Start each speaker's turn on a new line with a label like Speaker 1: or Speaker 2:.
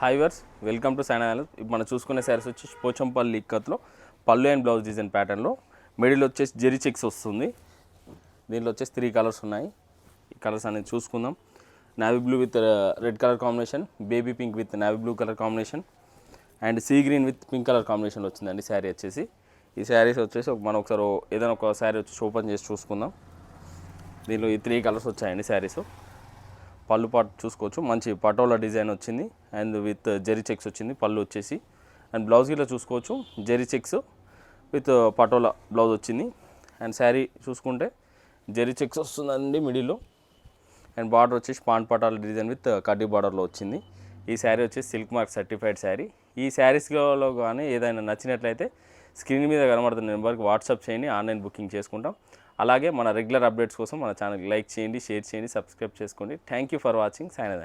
Speaker 1: Hi వర్స్, welcome to Saina. ఇప్పుడు మనం చూసుకునే శారీస్ వచ్చి పోచంపల్లి ఇక్కత్లో పళ్ళు అండ్ బ్లౌజ్ డిజైన్ ప్యాటర్న్లో మిడిల్ వచ్చేసి జెరీ చెక్స్ వస్తుంది. దీనిలో వచ్చేసి 3 కలర్స్ ఉన్నాయి. ఈ కలర్స్ అనేది చూసుకుందాం. Navy blue with red colour combination, baby pink with navy blue colour combination and sea green with pink colour కాంబినేషన్లో వచ్చిందండి శారీ వచ్చేసి. ఈ శారీస్ వచ్చేసి మనం ఒకసారి ఏదైనా ఒక శారీ వచ్చి ఓపెన్ చేసి చూసుకుందాం. దీనిలో ఈ 3 కలర్స్ వచ్చాయండి శారీస్. పళ్ళు పాటు చూసుకోవచ్చు, మంచి పటోలా డిజైన్ వచ్చింది అండ్ విత్ జెరీ చెక్స్ వచ్చింది పళ్ళు వచ్చేసి. అండ్ బ్లౌజ్ గిట్లా చూసుకోవచ్చు, zari checks with patola blouse వచ్చింది. అండ్ శారీ చూసుకుంటే జెరీ చెక్స్ వస్తుందండి మిడిల్లో. అండ్ బార్డర్ వచ్చేసి పాన్ పటాల డిజైన్ విత్ కడ్డీ బార్డర్లో వచ్చింది. ఈ శారీ వచ్చేసి సిల్క్ మార్క్ సర్టిఫైడ్ శారీ. ఈ శారీస్లో కానీ ఏదైనా నచ్చినట్లయితే స్క్రీన్ మీద కనబడుతున్న నెంబర్కి వాట్సాప్ చేయండి, ఆన్లైన్ బుకింగ్ చేసుకుంటాం. అలాగే మన రెగ్యులర్ అప్డేట్స్ కోసం మన ఛానల్కి లైక్ చేయండి, షేర్ చేయండి, సబ్స్క్రైబ్ చేసుకోండి. Thank you for watching Saina.